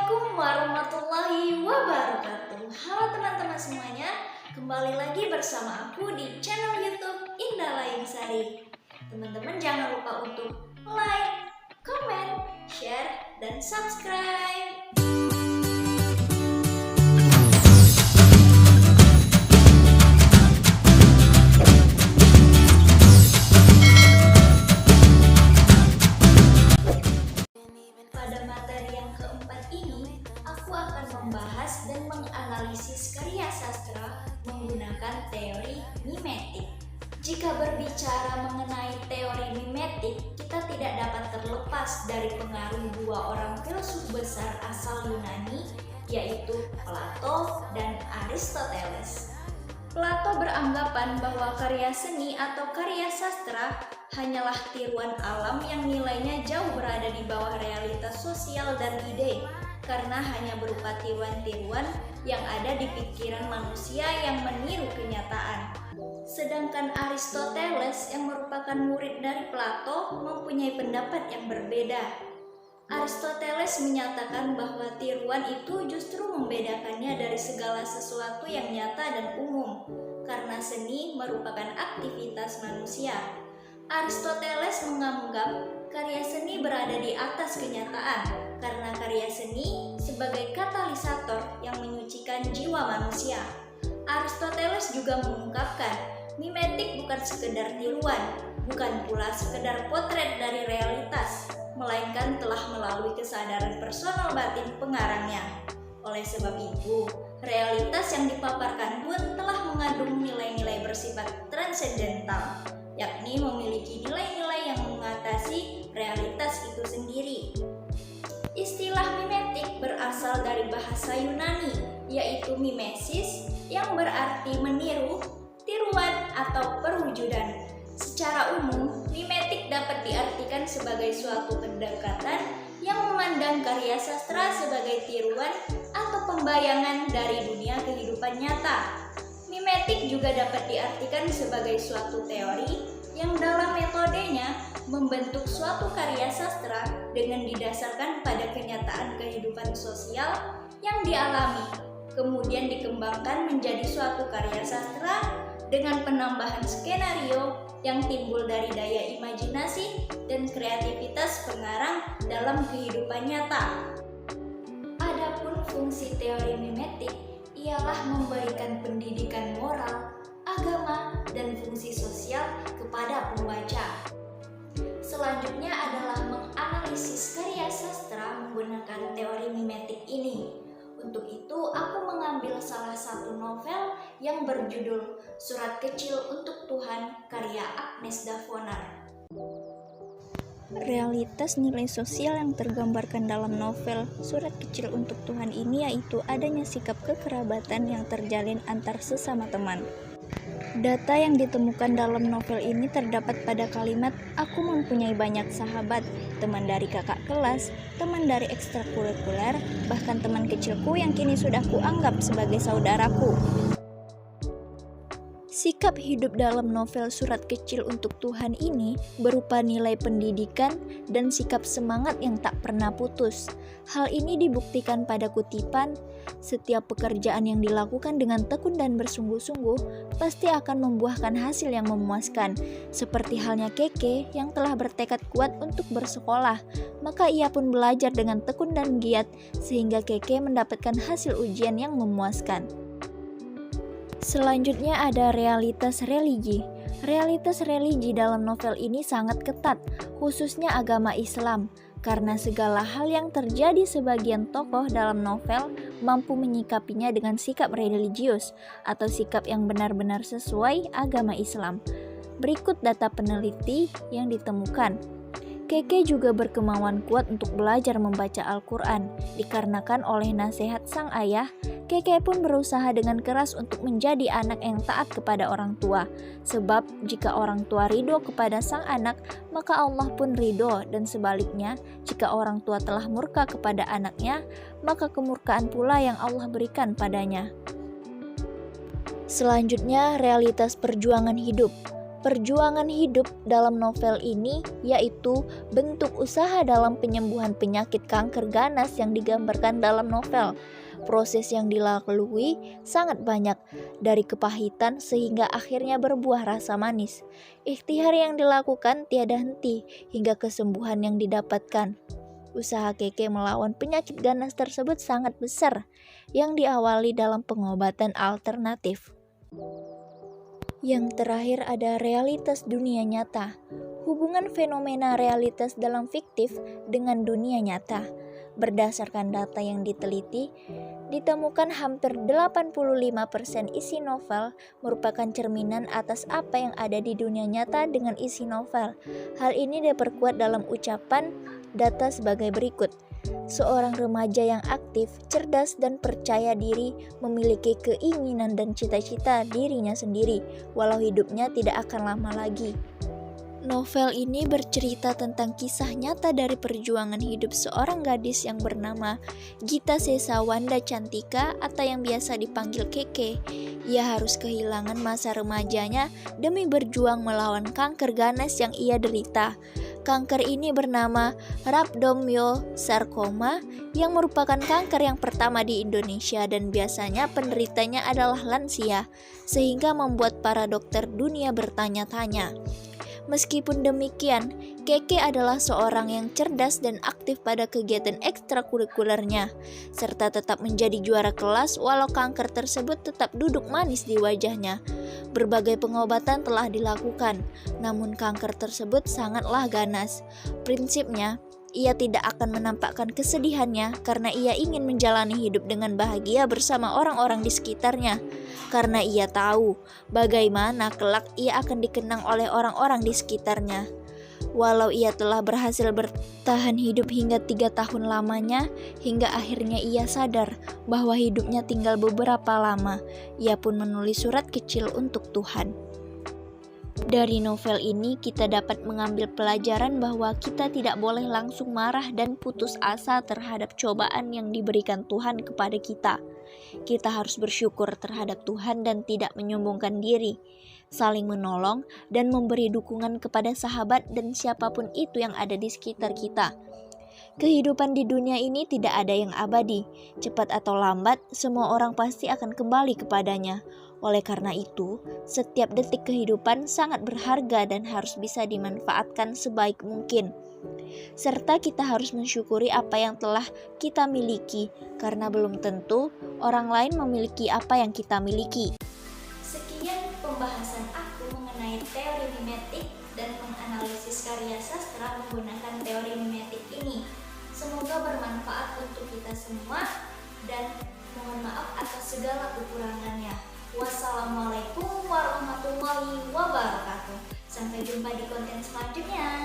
Assalamualaikum warahmatullahi wabarakatuh. Halo teman-teman semuanya, kembali lagi bersama aku di channel YouTube Indah Layung Sari. Teman-teman jangan lupa untuk like, comment, share, dan subscribe. Pada materi yang keempat ini, aku akan membahas dan menganalisis karya sastra menggunakan teori mimetik. Jika berbicara mengenai teori mimetik, kita tidak dapat terlepas dari pengaruh dua orang filsuf besar asal Yunani, yaitu Plato dan Aristoteles. Plato beranggapan bahwa karya seni atau karya sastra hanyalah tiruan alam yang nilainya jauh berada di bawah realitas sosial dan ide, karena hanya berupa tiruan-tiruan yang ada di pikiran manusia yang meniru kenyataan. Sedangkan Aristoteles yang merupakan murid dari Plato mempunyai pendapat yang berbeda. Aristoteles menyatakan bahwa tiruan itu justru membedakannya dari segala sesuatu yang nyata dan umum, karena seni merupakan aktivitas manusia. Aristoteles menganggap karya seni berada di atas kenyataan, karena karya seni sebagai katalisator yang menyucikan jiwa manusia. Aristoteles juga mengungkapkan, mimetik bukan sekedar tiruan, bukan pula sekedar potret dari realitas, melainkan telah melalui kesadaran personal batin pengarangnya. Oleh sebab itu, realitas yang dipaparkan pun telah mengandung nilai-nilai bersifat transendental, yakni memiliki nilai-nilai yang mengatasi realitas itu sendiri. Istilah mimetik berasal dari bahasa Yunani, yaitu mimesis, yang berarti meniru, tiruan, atau perwujudan. Secara umum, mimetik dapat diartikan sebagai suatu pendekatan yang memandang karya sastra sebagai tiruan atau pembayangan dari dunia kehidupan nyata. Mimetik juga dapat diartikan sebagai suatu teori yang dalam metodenya membentuk suatu karya sastra dengan didasarkan pada kenyataan kehidupan sosial yang dialami, kemudian dikembangkan menjadi suatu karya sastra dengan penambahan skenario yang timbul dari daya imajinasi dan kreativitas pengarang dalam kehidupan nyata. Adapun fungsi teori mimetik ialah memberikan pendidikan moral, agama, dan fungsi sosial kepada pembaca. Selanjutnya adalah menganalisis karya sastra menggunakan teori mimetik ini. Untuk itu, aku mengambil salah satu novel yang berjudul Surat Kecil untuk Tuhan karya Agnes Davonar. Realitas nilai sosial yang tergambarkan dalam novel Surat Kecil untuk Tuhan ini yaitu adanya sikap kekerabatan yang terjalin antar sesama teman. Data yang ditemukan dalam novel ini terdapat pada kalimat "aku mempunyai banyak sahabat, teman dari kakak kelas, teman dari ekstrakurikuler, bahkan teman kecilku yang kini sudah kuanggap sebagai saudaraku." Sikap hidup dalam novel Surat Kecil untuk Tuhan ini berupa nilai pendidikan dan sikap semangat yang tak pernah putus. Hal ini dibuktikan pada kutipan, "Setiap pekerjaan yang dilakukan dengan tekun dan bersungguh-sungguh pasti akan membuahkan hasil yang memuaskan." Seperti halnya Keke yang telah bertekad kuat untuk bersekolah, maka ia pun belajar dengan tekun dan giat sehingga Keke mendapatkan hasil ujian yang memuaskan. Selanjutnya ada realitas religi. Realitas religi dalam novel ini sangat ketat, khususnya agama Islam, karena segala hal yang terjadi sebagian tokoh dalam novel mampu menyikapinya dengan sikap religius atau sikap yang benar-benar sesuai agama Islam. Berikut data peneliti yang ditemukan. Keke juga berkemauan kuat untuk belajar membaca Al-Quran. Dikarenakan oleh nasihat sang ayah, Keke pun berusaha dengan keras untuk menjadi anak yang taat kepada orang tua. Sebab jika orang tua ridho kepada sang anak, maka Allah pun ridho, dan sebaliknya, jika orang tua telah murka kepada anaknya, maka kemurkaan pula yang Allah berikan padanya. Selanjutnya, realitas perjuangan hidup. Perjuangan hidup dalam novel ini yaitu bentuk usaha dalam penyembuhan penyakit kanker ganas yang digambarkan dalam novel. Proses yang dilalui sangat banyak, dari kepahitan sehingga akhirnya berbuah rasa manis. Ikhtiar yang dilakukan tiada henti hingga kesembuhan yang didapatkan. Usaha Keke melawan penyakit ganas tersebut sangat besar, yang diawali dalam pengobatan alternatif. Yang terakhir ada realitas dunia nyata. Hubungan fenomena realitas dalam fiktif dengan dunia nyata. Berdasarkan data yang diteliti, ditemukan hampir 85% isi novel merupakan cerminan atas apa yang ada di dunia nyata dengan isi novel. Hal ini diperkuat dalam ucapan data sebagai berikut. Seorang remaja yang aktif, cerdas, dan percaya diri memiliki keinginan dan cita-cita dirinya sendiri, walau hidupnya tidak akan lama lagi. Novel ini bercerita tentang kisah nyata dari perjuangan hidup seorang gadis yang bernama Gita Sesa Wanda Cantika atau yang biasa dipanggil Keke. Ia harus kehilangan masa remajanya demi berjuang melawan kanker ganas yang ia derita. Kanker ini bernama rhabdomyosarcoma yang merupakan kanker yang pertama di Indonesia dan biasanya penderitanya adalah lansia, sehingga membuat para dokter dunia bertanya-tanya. Meskipun demikian, Keke adalah seorang yang cerdas dan aktif pada kegiatan ekstrakurikulernya, serta tetap menjadi juara kelas walau kanker tersebut tetap duduk manis di wajahnya. Berbagai pengobatan telah dilakukan, namun kanker tersebut sangatlah ganas. Prinsipnya, ia tidak akan menampakkan kesedihannya karena ia ingin menjalani hidup dengan bahagia bersama orang-orang di sekitarnya. Karena ia tahu bagaimana kelak ia akan dikenang oleh orang-orang di sekitarnya. Walau ia telah berhasil bertahan hidup hingga 3 tahun lamanya, hingga akhirnya ia sadar bahwa hidupnya tinggal beberapa lama, ia pun menulis surat kecil untuk Tuhan. Dari novel ini kita dapat mengambil pelajaran bahwa kita tidak boleh langsung marah dan putus asa terhadap cobaan yang diberikan Tuhan kepada kita. Kita harus bersyukur terhadap Tuhan dan tidak menyombongkan diri, saling menolong dan memberi dukungan kepada sahabat dan siapapun itu yang ada di sekitar kita. Kehidupan di dunia ini tidak ada yang abadi. Cepat atau lambat, semua orang pasti akan kembali kepadanya. Oleh karena itu, setiap detik kehidupan sangat berharga dan harus bisa dimanfaatkan sebaik mungkin. Serta kita harus mensyukuri apa yang telah kita miliki, karena belum tentu orang lain memiliki apa yang kita miliki. Sekian pembahasan aku mengenai teori mimetik dan menganalisis karya sastra menggunakan teori mimetik ini. Semoga bermanfaat untuk kita semua dan mohon maaf atas segala kekurangannya. Wassalamualaikum warahmatullahi wabarakatuh. Sampai jumpa di konten selanjutnya.